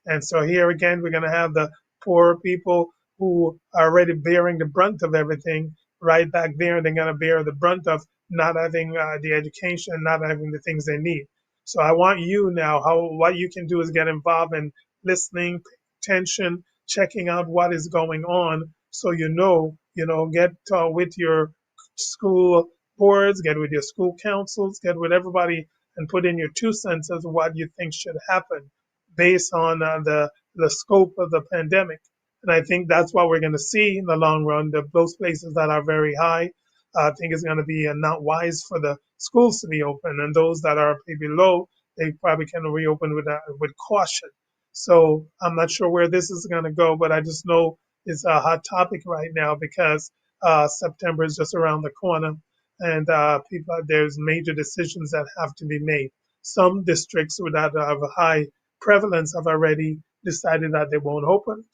And so here again, we're going to have the poor people who are already bearing the brunt of everything right back there. They're going to bear the brunt of not having the education, not having the things they need. So I want you now, what you can do is get involved in listening, pay attention, checking out what is going on so get with your school boards, get with your school councils, get with everybody and put in your 2 cents as to what you think should happen based on the scope of the pandemic. And I think that's what we're going to see in the long run. Those places that are very high, I think it's going to be not wise for the schools to be open. And those that are maybe low, they probably can reopen with caution. So I'm not sure where this is going to go, but I just know it's a hot topic right now because September is just around the corner, and there's major decisions that have to be made. Some districts that have a high prevalence have already decided that they won't open,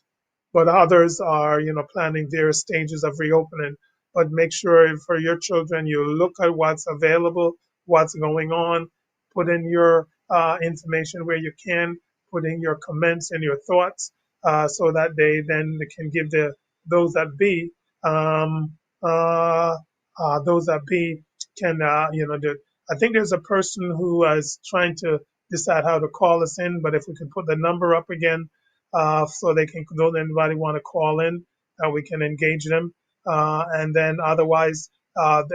but others are, planning various stages of reopening. But make sure for your children, you look at what's available, what's going on, put in your information where you can, put in your comments and your thoughts, so that they can give those that be, um, uh, those that be can, I think there's a person who is trying to decide how to call us in, but if we could put the number up again, so they can, don't anybody want to call in, we can engage them. And then otherwise,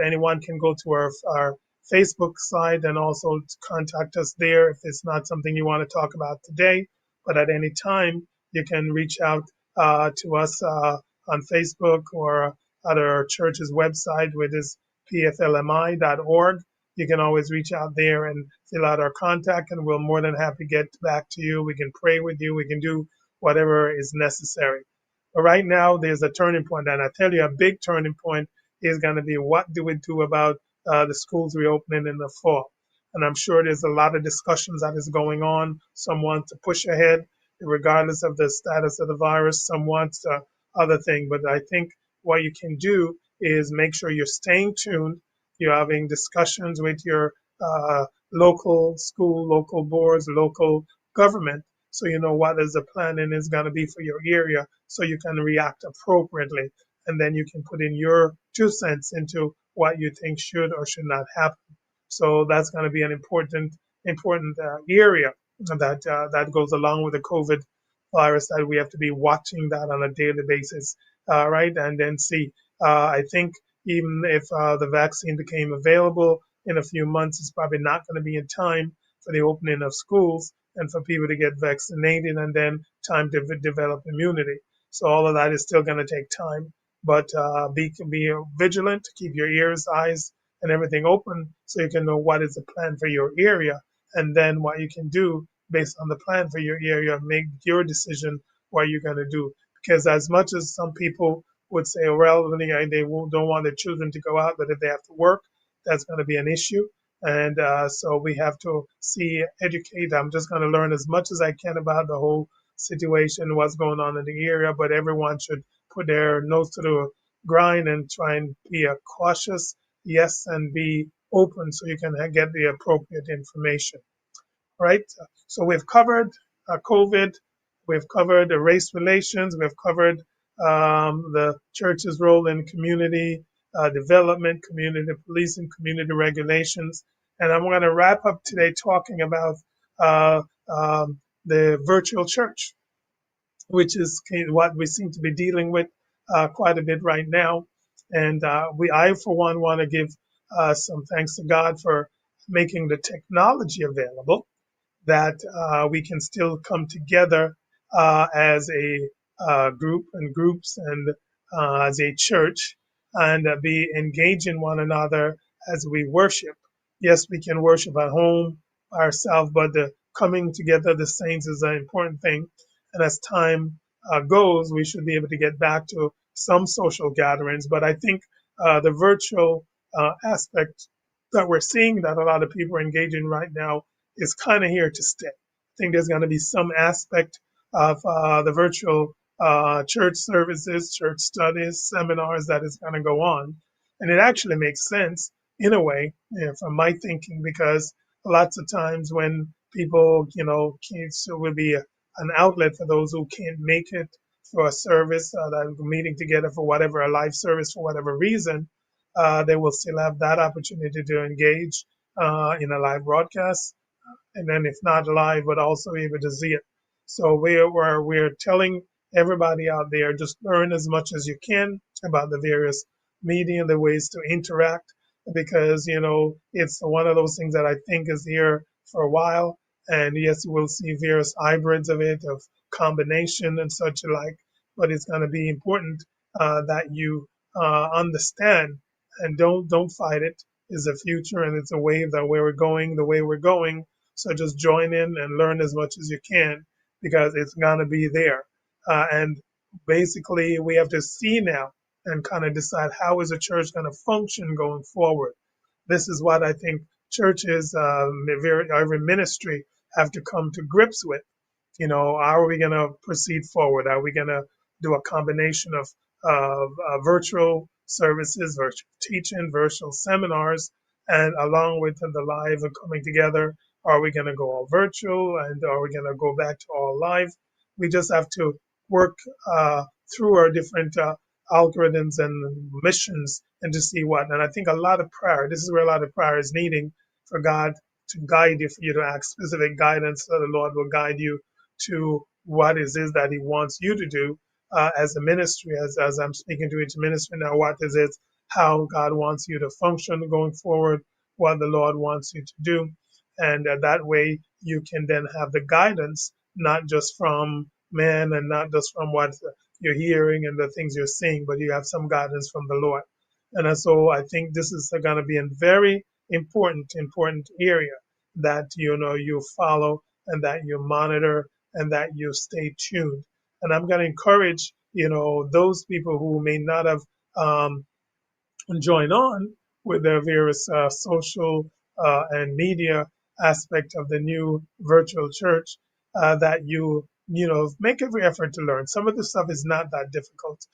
anyone can go to our Facebook site and also contact us there if it's not something you want to talk about today. But at any time, you can reach out to us on Facebook or at our church's website, which is pflmi.org. You can always reach out there and fill out our contact, and we're more than happy to get back to you. We can pray with you. We can do whatever is necessary. But right now, there's a turning point, and I tell you, a big turning point is going to be what do we do about the schools reopening in the fall. And I'm sure there's a lot of discussions that is going on. Some want to push ahead, regardless of the status of the virus. Some want other thing. But I think what you can do is make sure you're staying tuned. You're having discussions with your local school, local boards, local government, so you know what is the planning is going to be for your area, so you can react appropriately, and then you can put in your 2 cents into what you think should or should not happen. So that's going to be an important area that goes along with the COVID virus, that we have to be watching that on a daily basis, right? And then see. I think even if the vaccine became available in a few months, it's probably not going to be in time for the opening of schools and for people to get vaccinated and then time to develop immunity. So all of that is still going to take time. But be vigilant, keep your ears, eyes, and everything open so you can know what is the plan for your area, and then what you can do based on the plan for your area. Make your decision what you're going to do. Because as much as some people would say, well, don't want their children to go out, but if they have to work, that's going to be an issue. And so we have to educate. I'm just going to learn as much as I can about the whole situation, what's going on in the area, but everyone should put their nose to the grind and try and be a cautious yes and be open so you can get the appropriate information, right? So we've covered COVID, we've covered race relations, we've covered the church's role in community development, community policing, community regulations. And I'm going to wrap up today talking about uh, the virtual church, which is what we seem to be dealing with quite a bit right now. And I, for one, want to give some thanks to God for making the technology available that we can still come together as a group and groups and as a church and be engaging one another as we worship. Yes, we can worship at home by ourselves, but the coming together, the saints, is an important thing. And as time goes, we should be able to get back to some social gatherings. But I think the virtual aspect that we're seeing that a lot of people are engaging right now is kind of here to stay. I think there's going to be some aspect of the virtual church services, church studies, seminars that is going to go on. And it actually makes sense in a way, from my thinking, because lots of times when people, can't, so will be an outlet for those who can't make it for a service, that meeting together for whatever, a live service for whatever reason, they will still have that opportunity to engage in a live broadcast, and then if not live, but also able to see it. So we're telling everybody out there, just learn as much as you can about the various media and the ways to interact, because it's one of those things that I think is here for a while. And yes, we'll see various hybrids of it, of combination and such alike. But it's going to be important that you understand and don't fight it. Is the future, and it's a wave that where we're going, the way we're going. So just join in and learn as much as you can, because it's gonna be there. And basically, we have to see now and kind of decide how is the church going to function going forward. This is what I think churches, every ministry, have to come to grips with. How are we going to proceed forward? Are we going to do a combination of virtual services, virtual teaching, virtual seminars, and along with the live and coming together? Are we going to go all virtual, and are we going to go back to all live? We just have to work through our different algorithms and missions and to see what. And I think a lot of prayer, this is where a lot of prayer is needing for God to guide you, for you to ask specific guidance, so the Lord will guide you to what it is that He wants you to do as a ministry, as I'm speaking to each ministry now, what is it, how God wants you to function going forward, what the Lord wants you to do. And that way you can then have the guidance, not just from man and not just from what you're hearing and the things you're seeing, but you have some guidance from the Lord. And so I think this is going to be a very important area that you follow and that you monitor and that you stay tuned. And I'm going to encourage those people who may not have joined on with the various social and media aspect of the new virtual church, that make every effort to learn. Some of the stuff is not that difficult.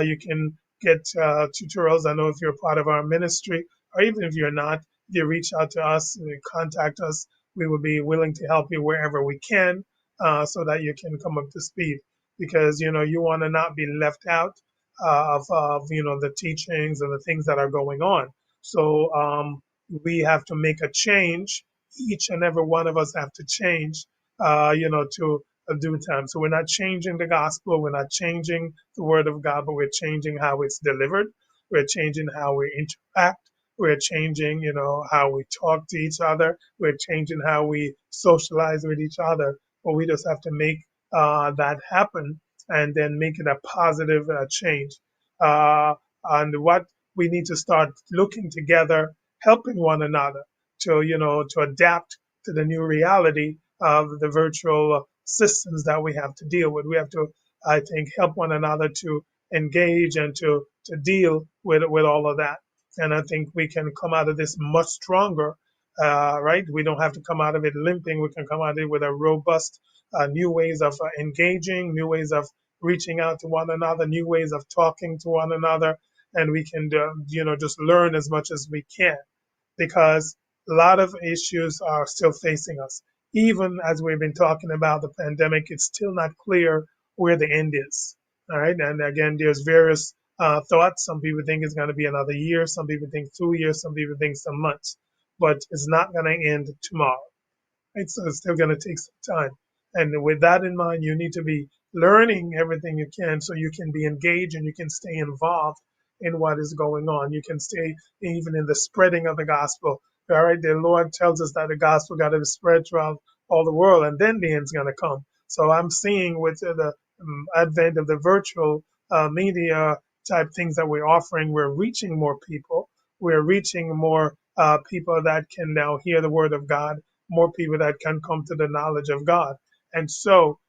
You can get tutorials. I know if you're part of our ministry, or even if you're not, if you reach out to us, contact us, we will be willing to help you wherever we can, so that you can come up to speed. Because you want to not be left out of the teachings and the things that are going on. So we have to make a change. Each and every one of us have to change, to do time. So we're not changing the gospel, we're not changing the word of God, but we're changing how it's delivered. We're changing how we interact. We're changing, how we talk to each other. We're changing how we socialize with each other. But we just have to make that happen and then make it a positive change. And what we need to start looking together, helping one another to adapt to the new reality of the virtual systems that we have to deal with. We have to, I think, help one another to engage and to deal with all of that. And I think we can come out of this much stronger, right? We don't have to come out of it limping. We can come out of it with a robust, new ways of engaging, new ways of reaching out to one another, new ways of talking to one another, and we can, just learn as much as we can, because a lot of issues are still facing us. Even as we've been talking about the pandemic, it's still not clear where the end is. All right. And again, there's various thoughts. Some people think it's going to be another year. Some people think 2 years. Some people think some months. But it's not going to end tomorrow. Right? So it's still going to take some time. And with that in mind, you need to be learning everything you can so you can be engaged and you can stay involved in what is going on. You can stay even in the spreading of the gospel. All right, the Lord tells us that the gospel got to be spread throughout all the world, and then the end's going to come. So I'm seeing with the advent of the virtual media type things that we're offering, we're reaching more people. We're reaching more people that can now hear the word of God, more people that can come to the knowledge of God. And so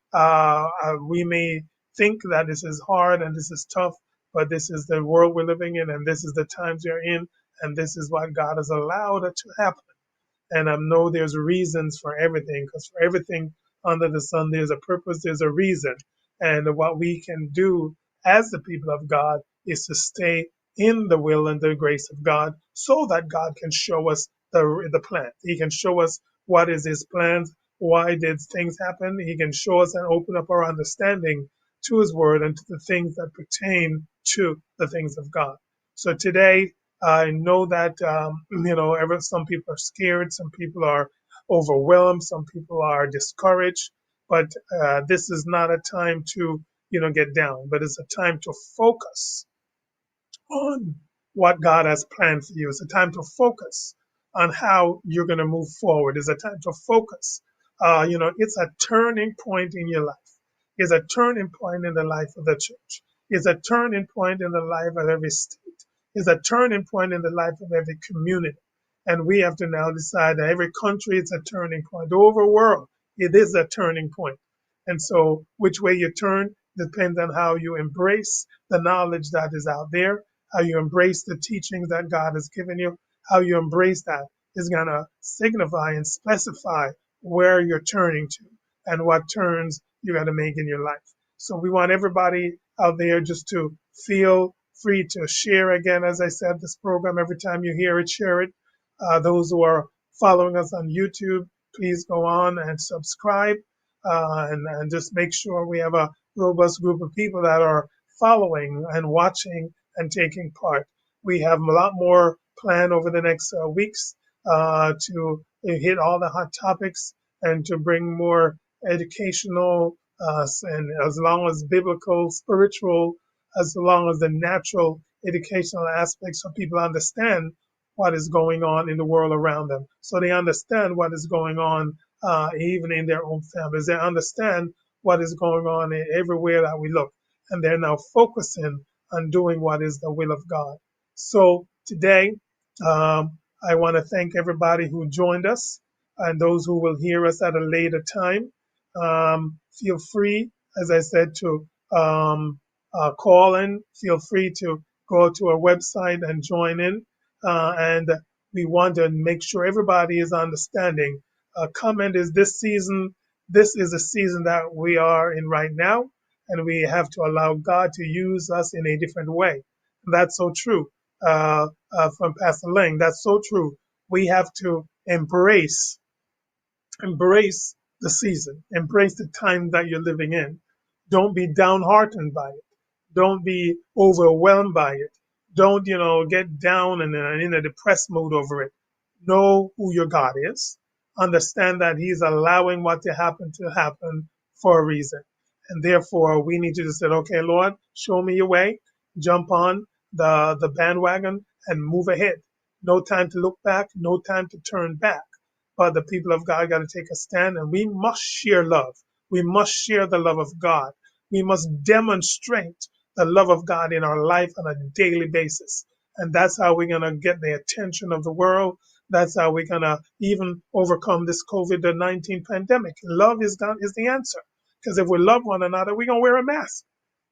we may think that this is hard and this is tough, but this is the world we're living in, and this is the times we're in, and this is what God has allowed it to happen. And I know there's reasons for everything, because for everything under the sun, there's a purpose, there's a reason. And what we can do as the people of God is to stay in the will and the grace of God so that God can show us the plan. He can show us what is his plans, why did things happen. He can show us and open up our understanding to his word and to the things that pertain to the things of God. So today, I know that, some people are scared, some people are overwhelmed, some people are discouraged, but this is not a time to, get down, but it's a time to focus on what God has planned for you. It's a time to focus on how you're going to move forward. It's a time to focus. It's a turning point in your life. It's a turning point in the life of the church. It's a turning point in the life of every state. It's a turning point in the life of every community. And we have to now decide that every country is a turning point. The overall world, it is a turning point. And so which way you turn depends on how you embrace the knowledge that is out there, how you embrace the teachings that God has given you, how you embrace that is going to signify and specify where you're turning to and what turns you got to make in your life. So we want everybody out there just to feel free to share. Again, as I said, this program, every time you hear it, share it. Those who are following us on YouTube, please go on and subscribe and just make sure we have a robust group of people that are following and watching and taking part. We have a lot more planned over the next weeks to hit all the hot topics and to bring more educational and as long as biblical, spiritual, as long as the natural educational aspects so people understand what is going on in the world around them. So they understand what is going on even in their own families. They understand what is going on everywhere that we look. And they're now focusing on doing what is the will of God. So today, I want to thank everybody who joined us and those who will hear us at a later time. Feel free, as I said, to call in. Feel free to go to our website and join in. And we want to make sure everybody is understanding. Comment is this season. This is the season that we are in right now, and we have to allow God to use us in a different way. That's so true. From Pastor Lang, that's so true. We have to embrace the season, embrace the time that you're living in. Don't be downhearted by it. Don't be overwhelmed by it. Don't, get down and in a depressed mood over it. know who your God is. Understand that He's allowing what to happen for a reason. And therefore, we need to just say, okay, Lord, show me your way. Jump on the bandwagon and move ahead. No time to look back, no time to turn back. But the people of God got to take a stand, and we must share love. We must share the love of God. We must demonstrate the love of God in our life on a daily basis. And that's how we're going to get the attention of the world. That's how we're going to even overcome this COVID-19 pandemic. Love is the answer. Because if we love one another, we're going to wear a mask.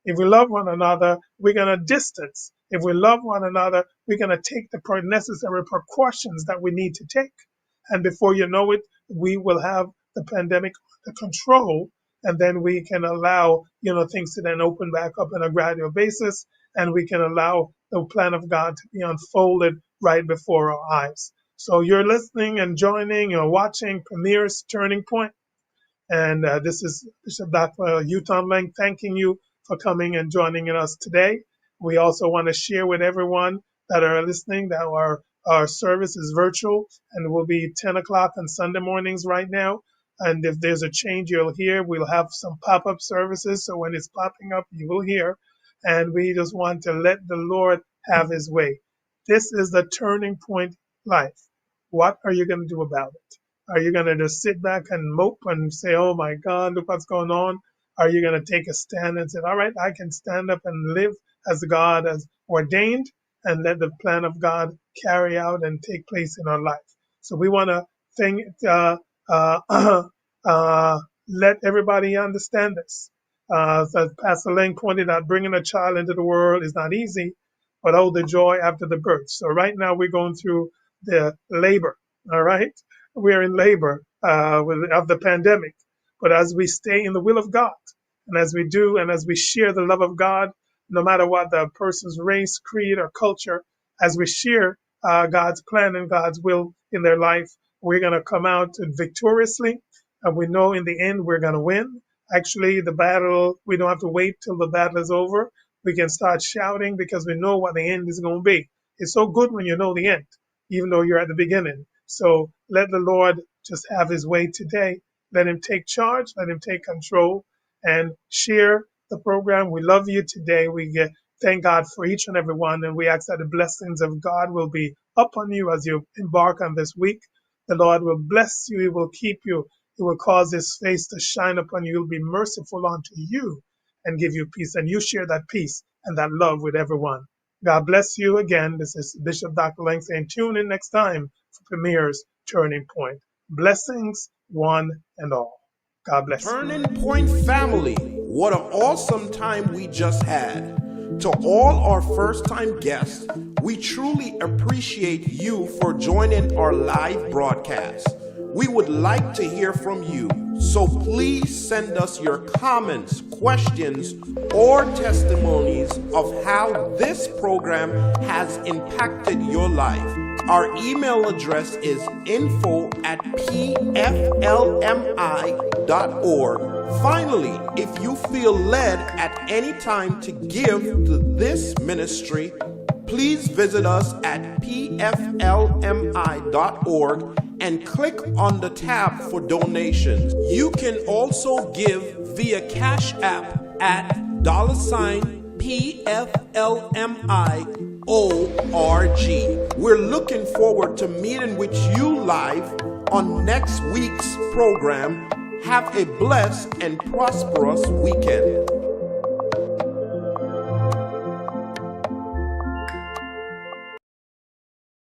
If we love one another, we're going to distance. If we love one another, we're going to take the necessary precautions that we need to take. And before you know it, we will have the pandemic under control, and then we can allow, things to then open back up on a gradual basis, and we can allow the plan of God to be unfolded right before our eyes. So you're listening and joining, you're watching Premier's Turning Point. And this is Bishop Dr. Yutan Leng thanking you for coming and joining us today. We also want to share with everyone that are listening that our service is virtual and will be 10 o'clock on Sunday mornings right now. And if there's a change, you'll hear. We'll have some pop-up services. So when it's popping up, you will hear. And we just want to let the Lord have His way. This is the turning point life. What are you going to do about it? Are you going to just sit back and mope and say, oh my God, look what's going on? Are you going to take a stand and say, all right, I can stand up and live as God has ordained and let the plan of God carry out and take place in our life? So we want to let everybody understand this. As Pastor Leng pointed out, bringing a child into the world is not easy, but oh, the joy after the birth. So right now we're going through the labor, all right? We're in labor of the pandemic. But as we stay in the will of God, and as we do, and as we share the love of God, no matter what the person's race, creed, or culture, as we share God's plan and God's will in their life, we're going to come out victoriously. And we know in the end we're going to win. Actually, the battle, we don't have to wait till the battle is over. We can start shouting because we know what the end is going to be. It's so good when you know the end, even though you're at the beginning. So let the Lord just have His way today. Let Him take charge. Let Him take control and share the program. We love you today. Thank God for each and every one. And we ask that the blessings of God will be upon you as you embark on this week. The Lord will bless you. He will keep you. He will cause His face to shine upon you. He will be merciful unto you and give you peace. And you share that peace and that love with everyone. God bless you again. This is Bishop Dr. Leng saying tune in next time for Premier's Turning Point. Blessings, one and all. God bless you. Turning Point family, what an awesome time we just had. To all our first-time guests, we truly appreciate you for joining our live broadcast. We would like to hear from you, so please send us your comments, questions, or testimonies of how this program has impacted your life. Our email address is info@pflmi.org. Finally, if you feel led at any time to give to this ministry, please visit us at pflmi.org and click on the tab for donations. You can also give via Cash App at $PFLMIORG. We're looking forward to meeting with you live on next week's program. Have a blessed and prosperous weekend.